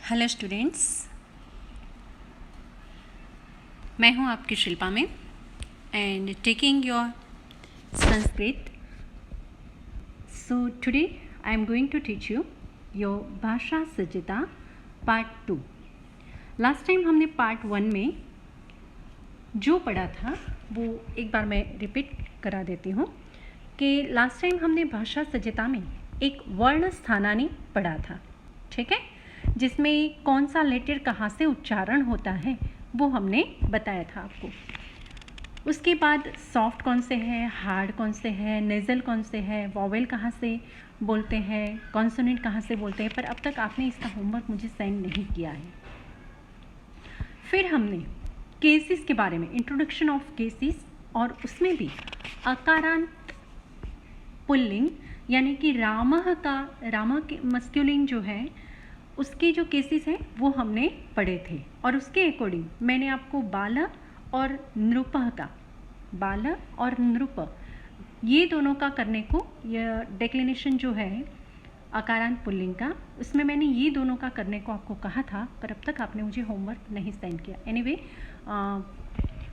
Hello students, मैं हूं आपकी शिल्पा में and taking your Sanskrit. So today I am going to teach you your भाषा सज्जता पार्ट 2. लास्ट टाइम हमने पार्ट 1 में जो पढ़ा था वो एक बार मैं रिपीट करा देती हूँ कि लास्ट टाइम हमने भाषा सज्जता में एक वर्ण स्थानानी पढ़ा था. ठीक है, जिसमें कौन सा लेटर कहाँ से उच्चारण होता है वो हमने बताया था आपको. उसके बाद सॉफ्ट कौन से है, हार्ड कौन से है, नेज़ल कौन से है, वॉवेल कहाँ से बोलते हैं, कॉन्सोनेंट कहाँ से बोलते हैं. पर अब तक आपने इसका होमवर्क मुझे सेंड नहीं किया है. फिर हमने केसेस के बारे में, इंट्रोडक्शन ऑफ केसेस, और उसमें भी अकारांत पुल्लिंग यानी कि रामः के मस्क्यूलिन जो है उसके जो केसेस हैं वो हमने पढ़े थे. और उसके अकॉर्डिंग मैंने आपको बाल और नृप ये दोनों का करने को, यह डेक्लिनेशन जो है अकारांत पुल्लिंग का, उसमें मैंने ये दोनों का करने को आपको कहा था, पर अब तक आपने मुझे होमवर्क नहीं सेंड किया. Anyway,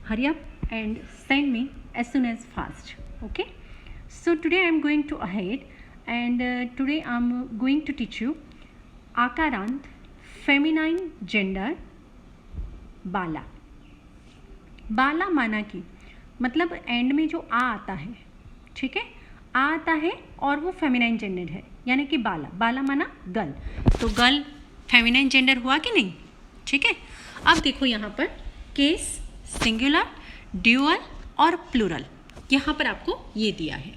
hurry up and send me as soon as fast. Okay, so today I am going to ahead and today I am going to teach you आकारांत फेमिनाइन जेंडर बाला. बाला माना कि मतलब एंड में जो आ आता है, ठीक है, आ आता है और वो फेमिनाइन जेंडर है यानी कि बाला. बाला माना गर्ल, तो गर्ल फेमिनाइन जेंडर हुआ कि नहीं. ठीक है, अब देखो यहाँ पर केस, सिंगुलर, ड्यूअल और प्लूरल यहाँ पर आपको ये दिया है.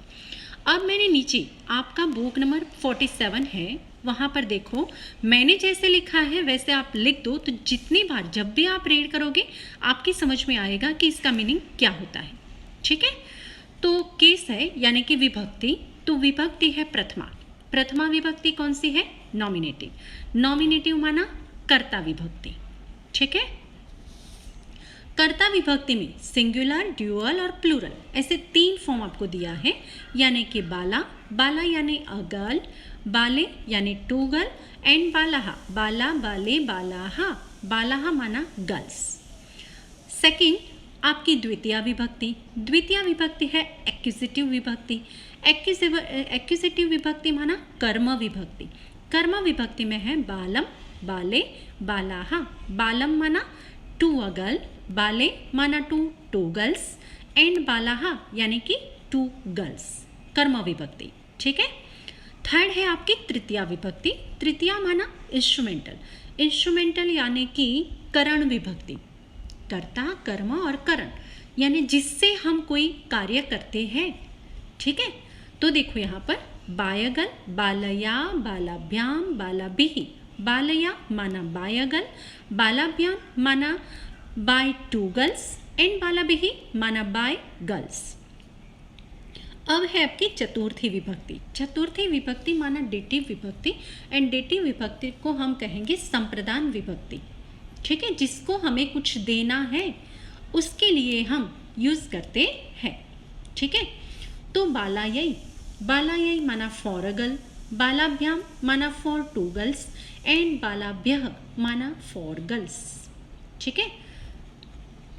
अब मैंने नीचे आपका बुक नंबर 47 है, वहाँ पर देखो मैंने जैसे लिखा है वैसे आप लिख दो, तो जितनी बार जब भी आप रीड करोगे आपकी समझ में आएगा कि इसका मीनिंग क्या होता है. ठीक है, तो केस है यानी कि विभक्ति, तो विभक्ति है प्रथमा. प्रथमा विभक्ति कौन सी है? नॉमिनेटिव. नॉमिनेटिव माना कर्ता विभक्ति. ठीक है, कर्ता विभक्ति में सिंगुलर, ड्यूअल और प्लूरल ऐसे 3 फॉर्म आपको दिया है, यानी कि बाला, बाला यानी अ गर्ल, बाले यानी 2 गर्ल एंड बालाहा, बाला, बाले, बालाहा. बालाहा माना गर्ल्स. सेकंड आपकी द्वितीय विभक्ति. द्वितीय विभक्ति है एक्यूजेटिव विभक्ति. एक्यूजेटिव विभक्ति माना कर्म विभक्ति. कर्म विभक्ति में है बालम, बाले, बालाहा. बालम माना 2 अ गर्ल, बाले माना 2 गर्ल्स एंड बालाहा यानी कि 2 गर्ल्स. कर्म विभक्ति. ठीक है, थर्ड है आपकी तृतीया विभक्ति. तृतीया माना इंस्ट्रूमेंटल. इंस्ट्रूमेंटल यानी कि करण विभक्ति. कर्ता, कर्म और करण यानी जिससे हम कोई कार्य करते हैं. ठीक है, तो देखो यहाँ पर बायगल, बालया, बालाभ्याम, बालाभिः. बालया माना बायगल, बालाभ्याम माना बाय 2 गर्ल्स एंड बालाभिः माना बाय गर्ल्स. अब है आपकी चतुर्थी विभक्ति. चतुर्थी विभक्ति माना डेटिव विभक्ति एंड डेटिव विभक्ति को हम कहेंगे संप्रदान विभक्ति. ठीक है, जिसको हमें कुछ देना है उसके लिए हम यूज करते हैं. ठीक है, तो बालायै, बालायै माना फॉर अ गर्ल, बालाभ्याम माना फॉर 2 गर्ल्स एंड बालाभ्यः माना फॉर गर्ल्स. ठीक है,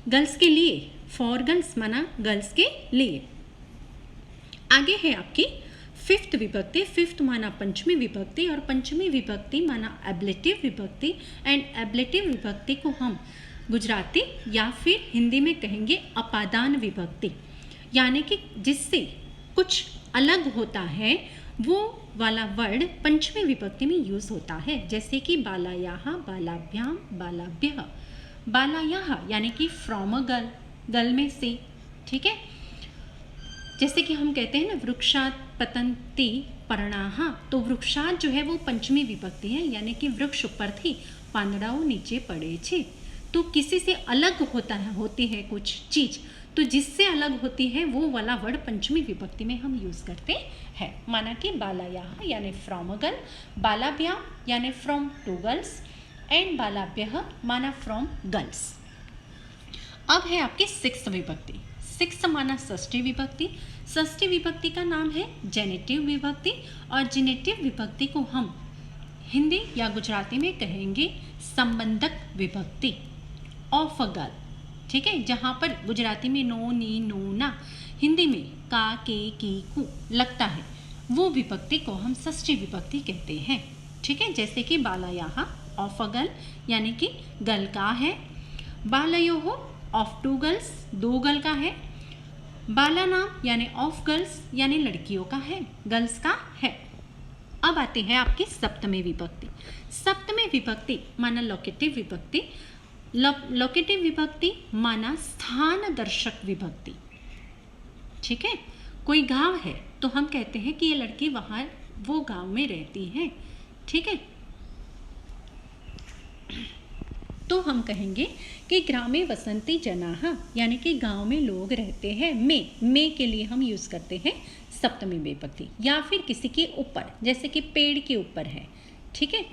गर्ल्स के लिए, फॉर गर्ल्स माना गर्ल्स के लिए. आगे है आपकी फिफ्थ विभक्ति. फिफ्थ माना पंचमी विभक्ति और पंचमी विभक्ति माना एब्लेटिव विभक्ति एंड एब्लेटिव विभक्ति को हम गुजराती या फिर हिंदी में कहेंगे अपादान विभक्ति, यानी कि जिससे कुछ अलग होता है वो वाला वर्ड पंचमी विभक्ति में यूज होता है. जैसे कि बालायाः, बालाभ्याम, बालाभ्यः. बालायाः यानी कि फ्रॉम अ गर्ल, गर्ल में से. ठीक है, जैसे कि हम कहते हैं ना वृक्षात पतन्ति पर्णाः, तो वृक्षात जो है वो पंचमी विभक्ति है, यानी कि वृक्ष ऊपर थी, પાંદડાઓ नीचे पड़े छे. तो किसी से अलग होती है कुछ चीज, तो जिससे अलग होती है वो वाला वर्ड पंचमी विभक्ति में हम यूज करते हैं. माना कि बालायाः यानी फ्रॉम अ गर्ल, बालाभ्याम यानी फ्रॉम 2 गर्ल्स एंड बालाभ्यः माना फ्रॉम गर्ल्स. अब है आपकी 6th विभक्ति. 6 माना षष्ठी विभक्ति. षष्ठी विभक्ति का नाम है जेनेटिव विभक्ति और जेनेटिव विभक्ति को हम हिंदी या गुजराती में कहेंगे संबंधक विभक्ति ऑफ अ गर्ल, ठीक है। जहाँ पर गुजराती में नो नी नो ना, हिंदी में का के की कु लगता है, वो विभक्ति को हम षष्ठी विभक्ति कहते हैं, ठीक है। जैसे कि बालायाहा ऑफ अ गर्ल यानी कि गर्ल का है, बालयोः ऑफ टू गर्ल्स दो गर्ल का है, बालानाम यानी ऑफ गर्ल्स यानी लड़कियों का है, गर्ल्स का है। अब आती है आपकी सप्तमी विभक्ति। सप्तमी विभक्ति माना लोकेटिव विभक्ति, लोकेटिव विभक्ति माना स्थान दर्शक विभक्ति, ठीक है। कोई गांव है तो हम कहते हैं कि ये लड़की वहां वो गांव में रहती है, ठीक है। तो हम कहेंगे कि ग्रामे वसंती जनाः यानी कि गांव में लोग रहते हैं। में के लिए हम यूज करते हैं सप्तमी विभक्ति, या फिर किसी के ऊपर, जैसे कि पेड़ के ऊपर है, ठीक है।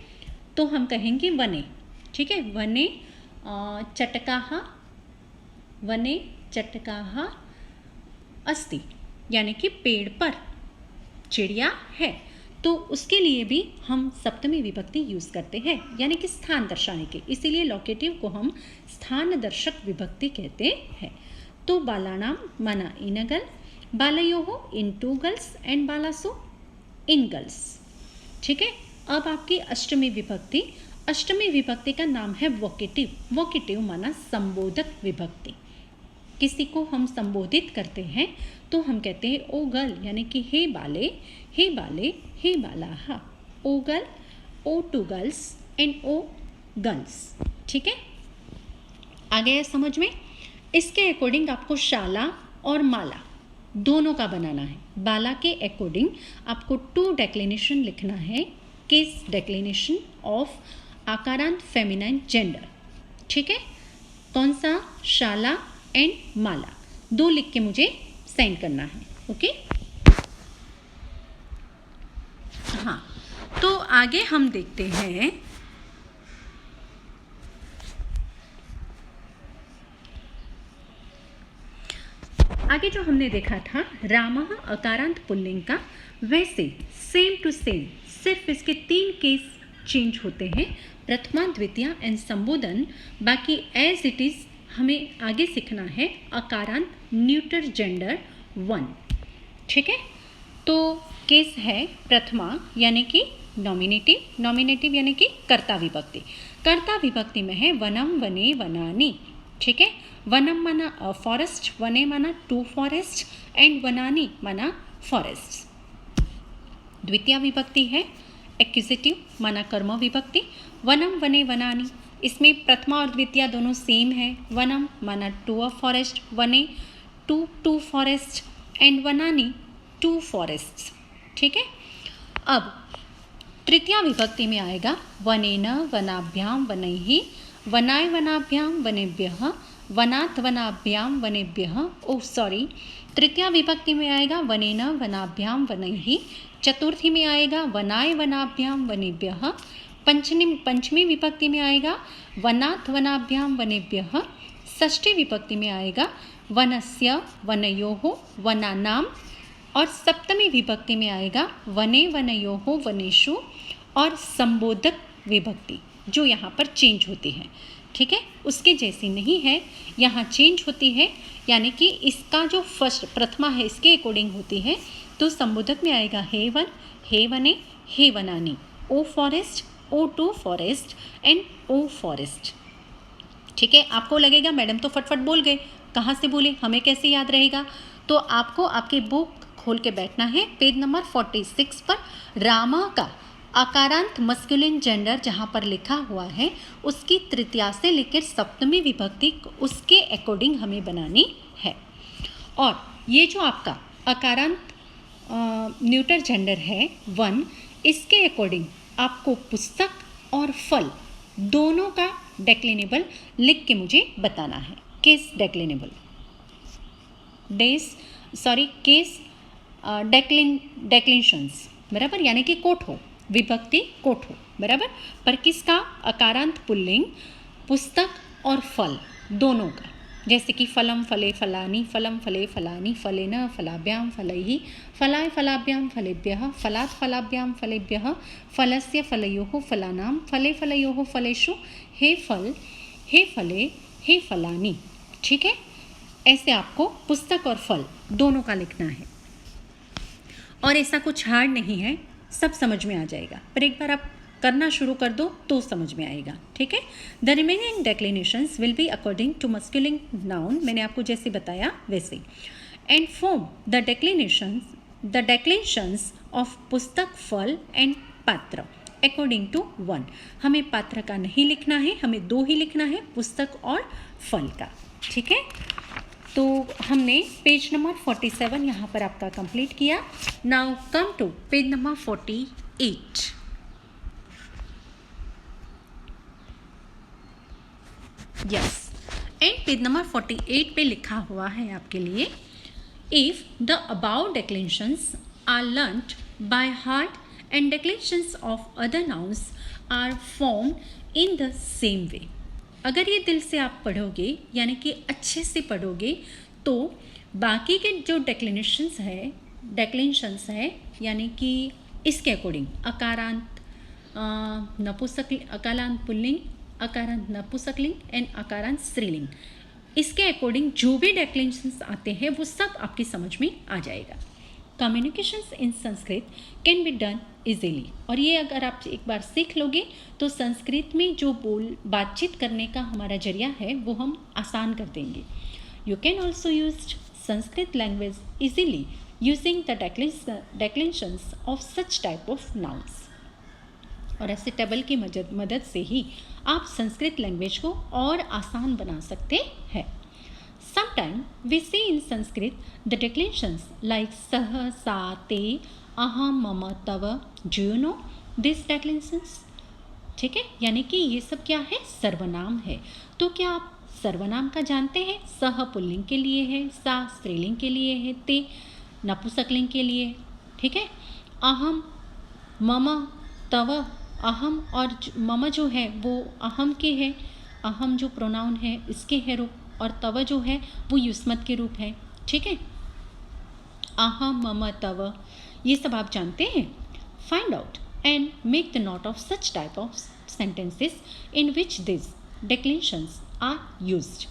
तो हम कहेंगे वने, ठीक है। वने चटकाः अस्ति यानी कि पेड़ पर चिड़िया है, तो उसके लिए भी हम सप्तमी विभक्ति यूज करते हैं, यानी कि स्थान दर्शाने के। इसीलिए लोकेटिव को हम स्थान दर्शक विभक्ति कहते हैं। तो बालानाम माना इन अ गर्ल, बालयोः इन टू गर्ल्स एंड बालासु इन गर्ल्स, ठीक है। अब आपकी अष्टमी विभक्ति। अष्टमी विभक्ति का नाम है वोकेटिव। वोकेटिव माना संबोधक विभक्ति। किसी को हम संबोधित करते हैं तो हम कहते हैं ओ गर्ल यानी कि हे बाले, हे बाले, हे बालाः, O girl, O two girls and O girls, ठीक है। आ गया समझ में? इसके अकॉर्डिंग आपको शाला और माला दोनों का बनाना है। बाला के अकॉर्डिंग आपको 2 डेक्लिनेशन लिखना है, केस डेक्लिनेशन ऑफ आकारांत फेमिनाइन जेंडर, ठीक है। कौन सा? शाला एंड माला, 2 लिख के मुझे सेंड करना है, ओके। हाँ, तो आगे हम देखते हैं आगे जो हमने देखा था रामः अकारांत पुल्लिंग का, वैसे सेम टू सेम, सिर्फ इसके 3 केस चेंज होते हैं, प्रथमा, द्वितीया एंड संबोधन। बाकी एज इट इज हमें आगे सीखना है अकारांत न्यूटर जेंडर 1, ठीक है। तो केस है प्रथमा यानी कि नॉमिनेटिव, नॉमिनेटिव यानी कि कर्ता विभक्ति। कर्ता विभक्ति में है वनम, वने, वनानि, ठीक है। वनम माना फॉरेस्ट, वने माना 2 फॉरेस्ट एंड वनानि माना फॉरेस्ट। द्वितीय विभक्ति है एक्यूजेटिव माना कर्म विभक्ति, वनम, वने, वनानि। इसमें प्रथमा और द्वितीय दोनों सेम है। वनम माना 2 अ फॉरेस्ट, वने 2 फॉरेस्ट एंड वनानि 2 फॉरेस्ट्स, ठीक है। अब तृतीया विभक्ति में आएगा वनेन, वनाभ्याम, वनैहि, वनाय, वनाभ्याम, वनेभ्यः, वनात्, वनाभ्याम, वनेभ्यः। तृतीया विभक्ति में आएगा वनेन, वनाभ्याम, वनैहि। चतुर्थी में आएगा वनाय, वनाभ्याम, वनेभ्यः। पंचमी विभक्ति में आएगा वनात्, वनाभ्याम, वनेभ्यः। षष्ठी विभक्ति में आएगा वनस्य, वनयोः, वनानाम। और सप्तमी विभक्ति में आएगा वने, वनयोः, वनेषु। और संबोधक विभक्ति जो यहाँ पर चेंज होती है, ठीक है, उसके जैसी नहीं है, यहाँ चेंज होती है, यानी कि इसका जो फर्स्ट प्रथमा है इसके अकॉर्डिंग होती है। तो संबोधक में आएगा हे वन, हे वने, हे वनानि, O forest, O 2 forest and O forest, ठीक है। आपको लगेगा मैडम तो फटफट बोल गए, कहाँ से बोले, हमें कैसे याद रहेगा? तो आपको आपकी बुक खोल के बैठना है, पेज नंबर 46 पर रामा का आकारांत मस्कुलिन जेंडर जहाँ पर लिखा हुआ है उसकी तृतीया से लेकर सप्तमी विभक्ति उसके अकॉर्डिंग हमें बनानी है। और ये जो आपका आकारांत न्यूटर जेंडर है 1, इसके अकॉर्डिंग आपको पुस्तक और फल दोनों का डेक्लिनेबल लिख के मुझे बताना है। केस डेक्लिनेबल, केस डेक्लिनेशंस, बराबर, यानी कि कोट हो, विभक्ति कोट हो, बराबर। पर किसका? अकारांत पुल्लिंग, पुस्तक और फल दोनों का, जैसे कि फलम फले फलानी, फलम फले फलानी, फलेन फलाभ्याम फलैः, फलाय फलाभ्याम फलेभ्यः, फलात् फलाभ्याम फलेभ्यः, फलस्य फलयोः फलानां, फले फलयोः फलेषु, हे फल, हे फले, हे फलानी। ठीक है, ऐसे आपको पुस्तक और फल दोनों का लिखना है और ऐसा कुछ हार्ड नहीं है, सब समझ में आ जाएगा, पर एक बार आप करना शुरू कर दो तो समझ में आएगा। ठीक है, the remaining declensions will be according to masculine noun, मैंने आपको जैसे बताया वैसे, and form the declensions of पुस्तक, फल एंड पात्र अकॉर्डिंग टू वन। हमें पात्र का नहीं लिखना है, हमें दो ही लिखना है, पुस्तक और फल का। ठीक है, तो हमने पेज नंबर 47 यहाँ पर आपका कंप्लीट किया। Now come to page number 48। Yes, and page number 48 पे लिखा हुआ है आपके लिए, if the above declensions are learned by heart and declensions of other nouns are formed in the same way. अगर ये दिल से आप पढ़ोगे यानी कि अच्छे से पढ़ोगे तो बाकी के जो डेक्लेनेशंस है यानी कि इसके अकॉर्डिंग अकारांत अकारांत पुल्लिंग, अकारांत नपुंसकलिंग एंड अकारांत स्त्रीलिंग, इसके अकॉर्डिंग जो भी डेक्लेनेशंस आते हैं वो सब आपकी समझ में आ जाएगा। Communications in Sanskrit can be done easily, और ये अगर आप एक बार सीख लोगे तो संस्कृत में जो बातचीत करने का हमारा जरिया है वो हम आसान कर देंगे। You can also use Sanskrit language easily using the declensions of such type of nouns, और ऐसे टेबल की मदद से ही आप संस्कृत लैंग्वेज को और आसान बना सकते हैं। Sometimes we see in Sanskrit the declensions like sah, sa, te, aham, mama, tava. Do you know these declensions? ठीक है, यानी कि ये सब क्या है, सर्वनाम है। तो क्या आप सर्वनाम का जानते हैं? सह पुल्लिंग के लिए है, सा स्त्रीलिंग के लिए है, ते नपुंसकलिंग के लिए। ठीक है, अहम, मम, तव, अहम और मम जो है वो अहम के है, अहम जो प्रोनाउन है इसके है रूप, और तव जो है वो युष्मत के रूप है। ठीक है, अहम, मम, तव, ये सब आप जानते हैं। Find out and make the note of such type of sentences in which this declensions are used.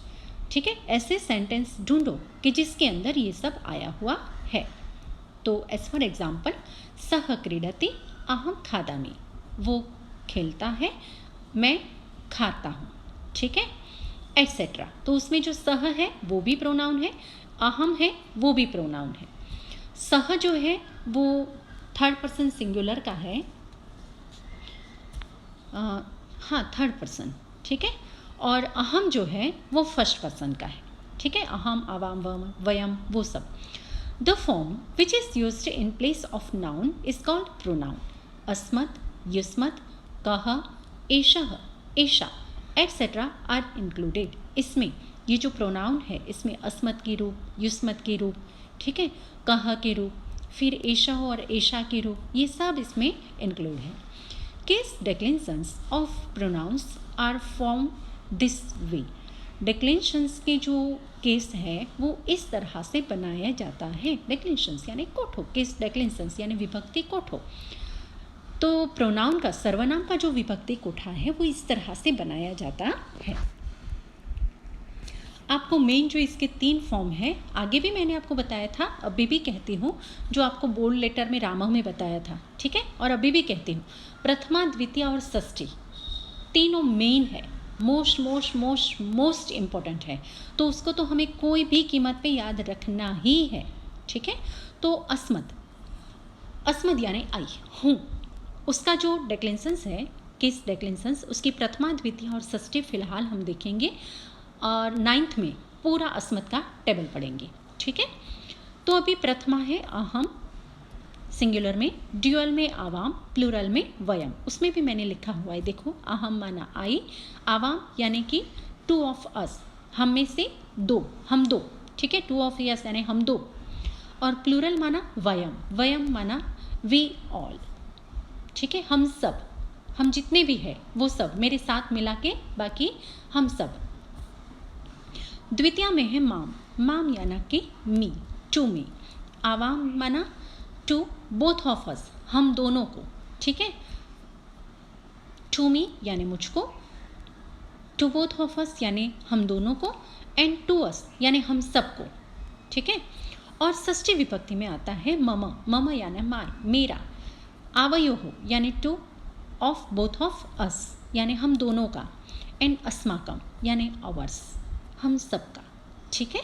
ठीक है, ऐसे सेंटेंस ढूंढो कि जिसके अंदर ये सब आया हुआ है। तो एज फॉर एग्जाम्पल, सह क्रीडति अहम खादामि, वो खेलता है मैं खाता हूँ। ठीक है, एटसेट्रा। तो उसमें जो सह है वो भी प्रोनाउन है, अहम है वो भी प्रोनाउन है। सह जो है वो थर्ड पर्सन सिंगुलर का है, हाँ थर्ड पर्सन। ठीक है, और अहम जो है वो फर्स्ट पर्सन का है। ठीक है, अहम, आवाम, वयम, वो सब। The form which is used in place of noun is called pronoun. अस्मत्, युष्मत्, कह, एषः, एषा एटसेट्रा आर इंक्लूडेड। इसमें ये जो प्रोनाउन है इसमें अस्मत् की रूप, युष्मत् की रूप, ठीक है, कह के रूप, फिर एषः और एषा के रूप, ये सब इसमें इंक्लूड है। Case declensions of pronouns are form this way. Declensions के जो केस है वो इस तरह से बनाया जाता है। डेक्लेनेशंस यानी कोठो, केस डेक्लेनेशंस यानी विभक्ति कोठो। तो प्रोनाउन का, सर्वनाम का जो विभक्ति कोठा है वो इस तरह से बनाया जाता है। आपको मेन जो इसके 3 फॉर्म है, आगे भी मैंने आपको बताया था, अभी भी कहती हूँ, जो आपको बोल्ड लेटर में रामह में बताया था। ठीक है, और अभी भी कहती हूँ, प्रथमा, द्वितीय और षष्ठी तीनों मेन है, मोस्ट इम्पोर्टेंट है। तो उसको तो हमें कोई भी कीमत पे याद रखना ही है। ठीक है, तो अस्मत् यानी आई हूँ, उसका जो डेक्लेनेशंस है, किस डेक्लेनेशंस, उसकी प्रथमा, द्वितीय और षष्ठी फिलहाल हम देखेंगे, और 9th में पूरा अस्मत् का टेबल पढ़ेंगे। ठीक है, तो अभी प्रथमा है अहम सिंगुलर में, ड्यूअल में आवाम, प्लूरल में वयम। उसमें भी मैंने लिखा हुआ है, देखो, अहम माना आई, आवाम यानी कि 2 ऑफ अस, हम में से 2, हम 2। ठीक है, 2 ऑफ यस यानी हम 2, और प्लूरल माना वयम माना वी ऑल। ठीक है, हम सब, हम जितने भी हैं वो सब, मेरे साथ मिला के बाकी हम सब। द्वितीय में है माम, माम यानी कि मी, टू मी। आवाम माना टू बोथ ऑफ अस, हम दोनों को, ठीक है। टू मी यानी मुझको, टू बोथ ऑफ अस यानी हम दोनों को, एंड टू अस यानी हम सबको, ठीक है। और षष्ठी विभक्ति में आता है मम, मम यानी माय, मेरा। आवयोः यानी two of both of us यानी हम दोनों का, एंड अस्माकम यानी अवर्स, हम सबका, ठीक है।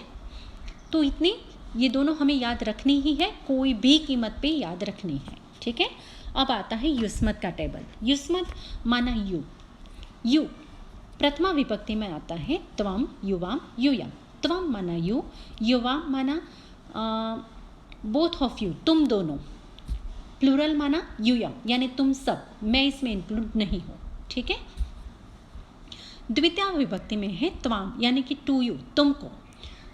तो इतनी ये दोनों हमें याद रखनी ही है, कोई भी कीमत पे याद रखनी है, ठीक है। अब आता है युष्मत का टेबल। युष्मत माना यू, यू प्रथमा विभक्ति में आता है त्वम, युवाम, यूयम। त्वम माना यू, युवाम माना बोथ ऑफ यू, तुम दोनों। प्लूरल माना यूयम यानी तुम सब, मैं इसमें इंक्लूड नहीं हूँ, ठीक है। द्वितीय विभक्ति में है त्वाम यानी कि टू यू, तुमको।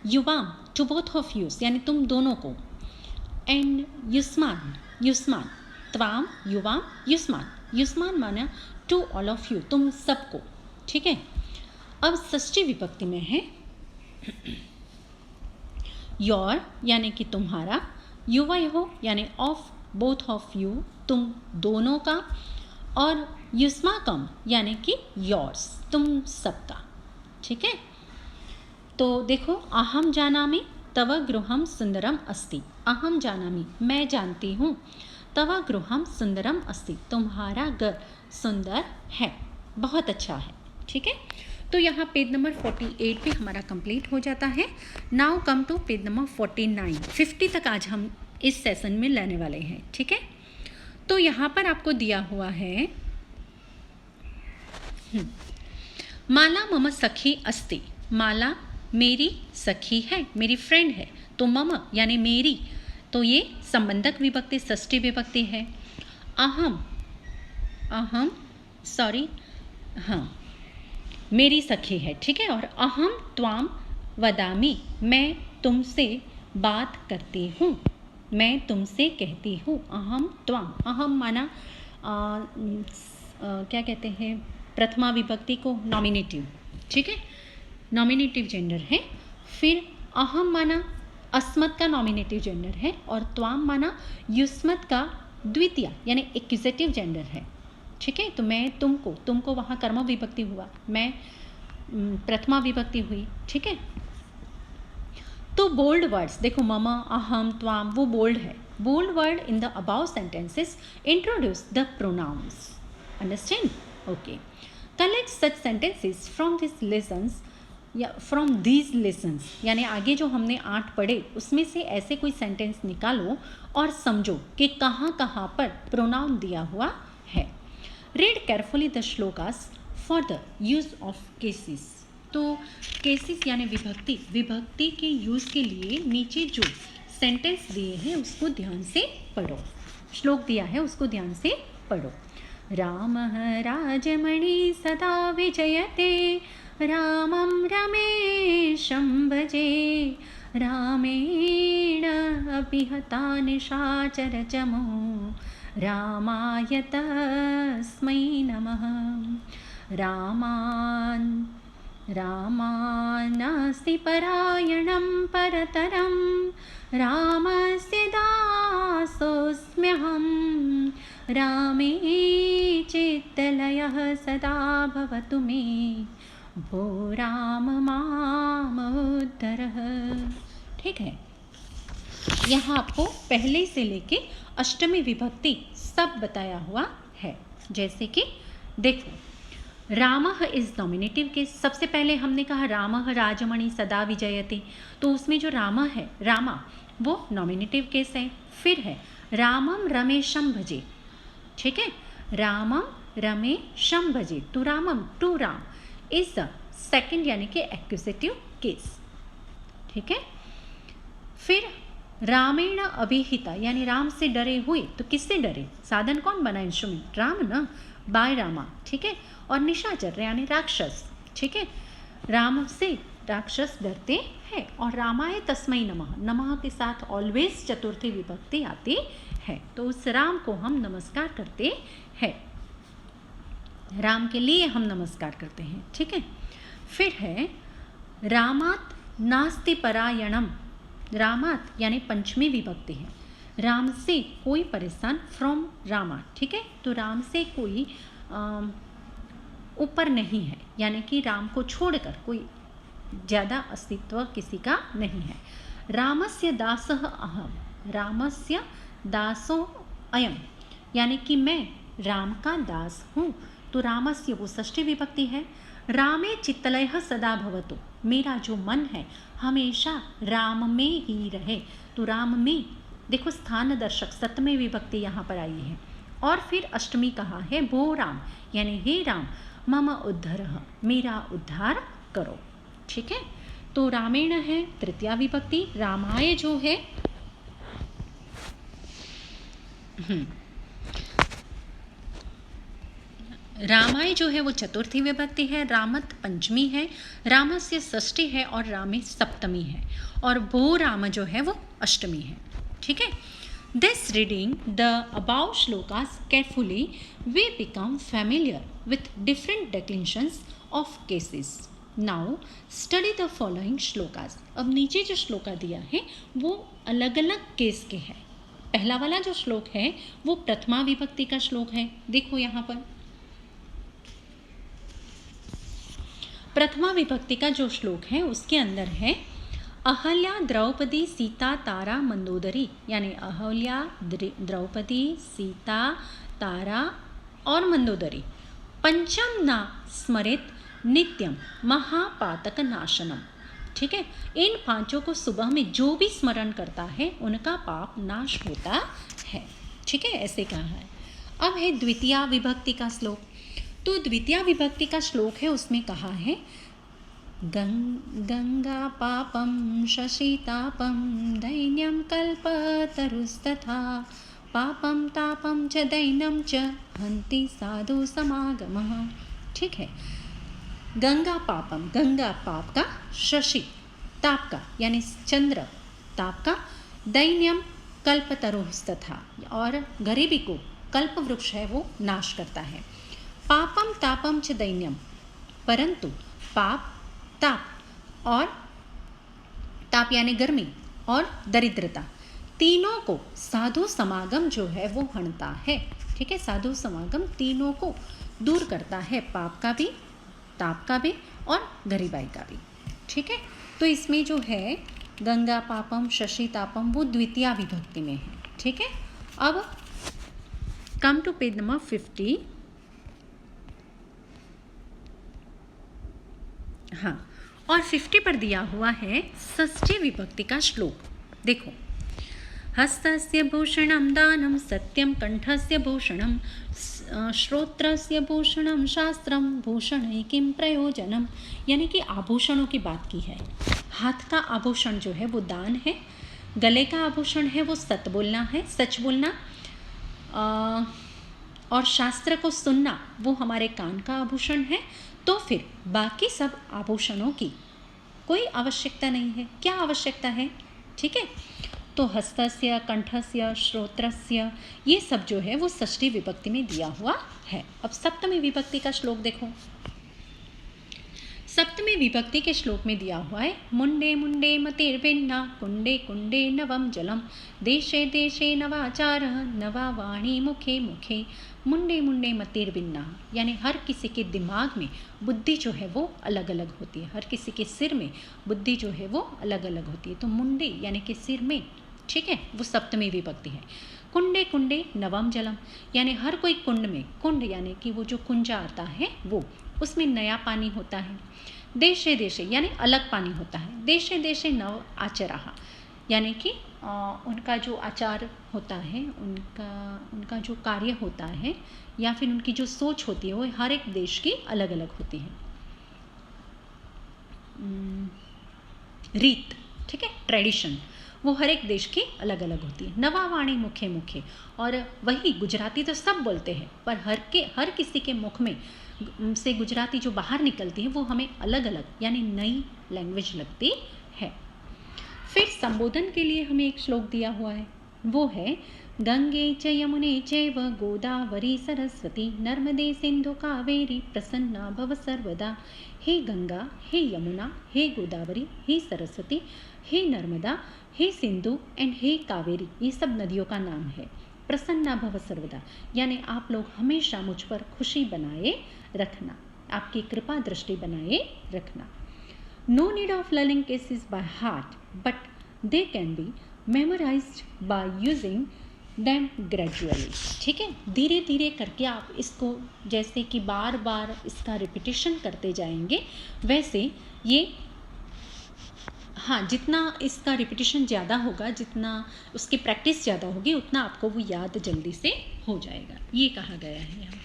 युवाम टू बोथ ऑफ यूज यानी तुम दोनों को। एंड युष्मान, युष्मान त्वाम युवाम युष्मान, युष्मान माना टू ऑल ऑफ यू, तुम सबको, ठीक है। अब षष्ठी विभक्ति में है योर यानी कि तुम्हारा, युवयोः यानी ऑफ बोथ ऑफ यू, तुम दोनों का, और युष्माकम यानी कि योर्स, तुम सबका, ठीक है। तो देखो, अहम जानामि तव गृहम सुंदरम अस्ति। अहम जानामि मैं जानती हूँ, तव गृहम सुंदरम अस्ति तुम्हारा घर सुंदर है, बहुत अच्छा है, ठीक है। तो यहाँ पेज नंबर 48 पे हमारा कंप्लीट हो जाता है। Now come to page number 49। 50 तक आज हम इस सेशन में लेने वाले हैं, ठीक है। तो यहाँ पर आपको दिया हुआ है माला मम सखी अस्ति। माला मेरी सखी है, मेरी फ्रेंड है। तो मम यानी मेरी, तो ये संबंधक विभक्ति षष्ठी विभक्ति है। अहम, अहम सॉरी हाँ मेरी सखी है, ठीक है। और अहम त्वाम वदामि, मैं तुमसे बात करती हूँ, मैं तुमसे कहती हूँ। अहम त्वाम, अहम माना क्या कहते हैं प्रथमा विभक्ति को, नॉमिनेटिव, ठीक है, नॉमिनेटिव जेंडर है। फिर अहम माना अस्मत् का नॉमिनेटिव जेंडर है, और त्वाम माना युष्मत् का द्वितीय यानी एक्यूजेटिव जेंडर है, ठीक है। तो मैं तुमको, तुमको वहाँ कर्म विभक्ति हुआ, मैं प्रथमा विभक्ति हुई, ठीक है। तो बोल्ड वर्ड्स देखो, मम, अहम, त्वाम, वो बोल्ड है। Bold word in the above sentences introduce the pronouns, understand, okay. Collect such sentences from this lessons या फ्रॉम दीज लेसन्स, यानी आगे जो हमने 8 पढ़े उसमें से ऐसे कोई सेंटेंस निकालो और समझो कि कहाँ कहाँ पर प्रोनाउन दिया हुआ है। Read carefully the shlokas for the use of cases. तो केसेस यानी विभक्ति, विभक्ति के यूज़ के लिए नीचे जो सेंटेंस दिए हैं उसको ध्यान से पढ़ो, श्लोक दिया है उसको ध्यान से पढ़ो। रामः राजमणि सदा विजयते, रामं रमेशं भजे, रामेण अभिहता निशाचरचमो, रामाय तस्मै नमः। रामानास्ति परायणं परतरं, रामस्य दासोऽस्म्यहं, रामे चित्तलयः सदा भवतु मे, भो राम मामुद्धरः। ठीक है, यहाँ आपको पहले से लेके अष्टमी विभक्ति सब बताया हुआ है। जैसे कि देखो, रामः इज नॉमिनेटिव केस। सबसे पहले हमने कहा रामः राजमणि सदा विजयते, तो उसमें जो रामः है, रामा, वो नॉमिनेटिव केस है। फिर है रामम रमेशम भजे, ठीक है, रामम रमेशम भजे, तो रामम to Ram is the second यानी कि एक्यूजेटिव केस, ठीक है। फिर रामेण अभिहिता यानी राम से डरे हुए, तो किससे डरे, साधन कौन बना, इंस्ट्रूमेंट, राम ना, बाय रामा, ठीक है। और निशाचर यानी राक्षस, ठीक है, राम से राक्षस डरते हैं। और रामाय तस्मै नमः, नमः के साथ ऑलवेज चतुर्थी विभक्ति आती है, तो उस राम को हम नमस्कार करते हैं, राम के लिए हम नमस्कार करते हैं, ठीक है। फिर है रामात नास्ति परायणम, रामात यानी पंचमी विभक्ति है, राम से कोई परेशान, फ्रॉम रामा, ठीक है। तो राम से कोई ऊपर नहीं है, यानी कि राम को छोड़कर कोई ज़्यादा अस्तित्व किसी का नहीं है। रामस्य दासः अहम, रामस्य दासो अयम, यानी कि मैं राम का दास हूँ। तो रामस्य वो षष्ठी विभक्ति है। रामे चित्तलयः सदा भवतु, मेरा जो मन है हमेशा राम में ही रहे। तो राम में देखो स्थान दर्शक सप्तमी विभक्ति यहाँ पर आई है। और फिर अष्टमी कहा है भो राम, यानी हे राम, मम उद्धरः, मेरा उद्धार करो, ठीक है। तो रामेण है तृतीया विभक्ति, रामाय जो है रामाय जो है वो चतुर्थी विभक्ति है, रामत पंचमी है, रामस्य षष्ठी है और रामे सप्तमी है, और भो राम जो है वो अष्टमी है, ठीक है। This reading the above shlokas carefully we become familiar with different declensions of cases. Now study the following shlokas. अब नीचे जो श्लोका दिया है वो अलग अलग केस के हैं। पहला वाला जो श्लोक है वो प्रथमा विभक्ति का श्लोक है। देखो यहाँ पर प्रथमा विभक्ति का जो श्लोक है उसके अंदर है अहल्या द्रौपदी सीता तारा मंदोदरी, यानी अहल्या द्रौपदी सीता तारा और मंदोदरी पंचम ना स्मरित नित्यम महापातक नाशनम, ठीक है। इन पांचों को सुबह में जो भी स्मरण करता है उनका पाप नाश होता है, ठीक है, ऐसे कहा है। अब है द्वितीया विभक्ति का श्लोक। तो द्वितीया विभक्ति का श्लोक है, उसमें कहा है गंगा पापम शशितापम दैन्यम कल्पतरुस्तथा पापम तापम च दैन्यम च हन्ति साधु समागमः, ठीक है। गंगा पापम, गंगा पाप का, शशि ताप का यानी चंद्र ताप का, दैन्यम कल्पतरुस्तथा और गरीबी को कल्प वृक्ष है वो नाश करता है। पापम तापम च दैन्यम, परंतु पाप ताप और ताप यानी गर्मी और दरिद्रता तीनों को साधु समागम जो है वो हणता है, ठीक है। साधु समागम तीनों को दूर करता है, पाप का भी, ताप का भी और गरीबाई का भी, ठीक है। तो इसमें जो है गंगा पापम शशि तापम वो द्वितीया विभक्ति में है, ठीक है। अब कम टू पेज नंबर 50। हाँ, और 50 पर दिया हुआ है षष्ठी विभक्ति का श्लोक। देखो हस्तस्य भूषणं दानं सत्यं कंठस्य भूषणं श्रोत्रस्य भूषणं शास्त्रं भूषणै किं प्रयोजनम, यानी कि आभूषणों की बात की है। हाथ का आभूषण जो है वो दान है, गले का आभूषण है वो सत बोलना है, सच बोलना, और शास्त्र को सुनना वो हमारे कान का आभूषण है। तो फिर बाकी सब आभूषणों की कोई आवश्यकता नहीं है। क्या आवश्यकता है, ठीक है। तो हस्तस्य कंठस्य श्रोत्रस्य ये सब जो है वो षष्ठी विभक्ति में दिया हुआ है। अब सप्तमी विभक्ति का श्लोक देखो। सप्तमी विभक्ति के श्लोक में दिया हुआ है मुंडे मुंडे मतिर्भिन्ना कुंडे कुंडे नवम जलम देशे देशे नवाचारः नवा वाणी मुखे मुखे। मुंडे मुंडे मतिर्भिन्ना यानी हर किसी के दिमाग में बुद्धि जो है वो अलग अलग होती है, हर किसी के सिर में बुद्धि जो है वो अलग अलग होती है। तो मुंडे यानी कि सिर में, ठीक है, वो सप्तमी विभक्ति है। कुंडे कुंडे नवम जलम यानी हर कोई कुंड में, कुंड यानी कि वो जो कुंजा आता है वो, उसमें नया पानी होता है। देशे देशे यानी अलग पानी होता है। देशे देशे नव आचराः यानी कि उनका जो आचार होता है, उनका जो कार्य होता है या फिर उनकी जो सोच होती है वो हर एक देश की अलग अलग होती है। रीत, ठीक है, ट्रेडिशन वो हर एक देश की अलग अलग होती है। नवा वाणी मुखे मुखे, और वही गुजराती तो सब बोलते हैं पर हर किसी के मुख में से गुजराती जो बाहर निकलती है वो हमें अलग अलग यानी नई लैंग्वेज लगती है। फिर संबोधन के लिए हमें एक श्लोक दिया हुआ है, वो है गंगे च यमुने चैव गोदावरी सरस्वती नर्मदे सिंधु कावेरी प्रसन्ना भव सर्वदा। हे गंगा, हे यमुना, हे गोदावरी, हे सरस्वती, हे नर्मदा, हे सिंधु एंड हे कावेरी, ये सब नदियों का नाम है। प्रसन्ना भव सर्वदा यानी आप लोग हमेशा मुझ पर खुशी बनाए रखना, आपकी कृपा दृष्टि बनाए रखना। No need of learning cases by heart but they can be memorized by using them gradually. ठीक है, धीरे धीरे करके आप इसको जैसे कि बार बार इसका रिपीटेशन करते जाएंगे वैसे ये, हाँ, जितना इसका रिपीटेशन ज़्यादा होगा, जितना उसकी प्रैक्टिस ज़्यादा होगी, उतना आपको वो याद जल्दी से हो जाएगा, ये कहा गया है यहाँ।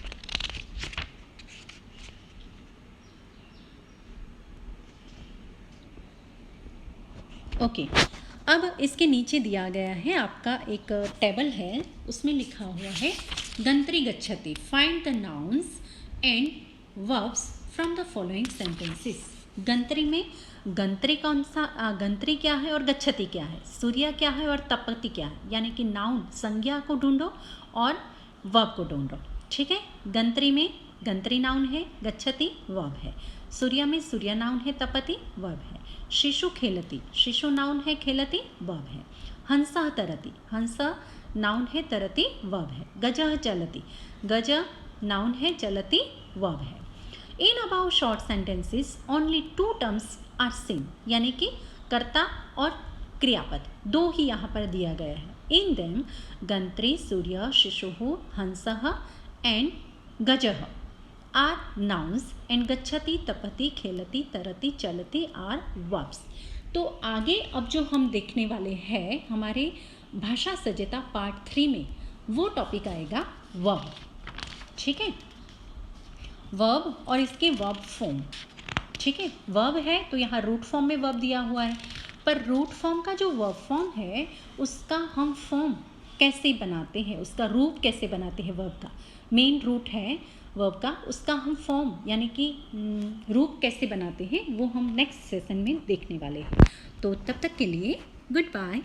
ओके, अब इसके नीचे दिया गया है आपका एक टेबल है, उसमें लिखा हुआ है गंत्री गच्छति, find the nouns and verbs from the following sentences. गंत्री में गंत्री कौन सा, गंत्री क्या है और गच्छति क्या है, सूर्य क्या है और तपति क्या है, यानी कि नाउन संज्ञा को ढूंढो और वर्ब को ढूंढो। ठीक है, गंत्री में गंत्री नाउन है, गच्छति वर्ब है, सूर्य में सूर्य नाउन है, तपति वर्ब है, शिशु खेलति, शिशु नाउन है, खेलति वर्ब है, हंसः तरति, हंस नाउन है, तरति वर्ब है, गजः चलति, गज नाउन है, चलति वर्ब है। In about short sentences only 2 terms are same, यानी कि कर्ता और क्रियापद दो ही यहाँ पर दिया गया है। इन देम गंत्री, सूर्य, शिशु, हंसः एंड गजः आर नाउन्स एंड गच्छति, तपति, खेलति, तरति, चलति आर वर्ब्स। तो आगे अब जो हम देखने वाले हैं हमारे भाषा सज्जता पार्ट 3 में, वो टॉपिक आएगा वर्ब। ठीक है, वर्ब और इसके वर्ब फॉर्म। ठीक है, वर्ब है तो यहाँ रूट फॉर्म में वर्ब दिया हुआ है, पर रूट फॉर्म का जो वर्ब फॉर्म है उसका हम फॉर्म कैसे बनाते हैं, उसका रूप कैसे बनाते हैं, वर्ब का मेन रूट है वर्ब का, उसका हम फॉर्म यानी कि रूप कैसे बनाते हैं वो हम नेक्स्ट सेशन में देखने वाले हैं। तो तब तक के लिए गुड बाय।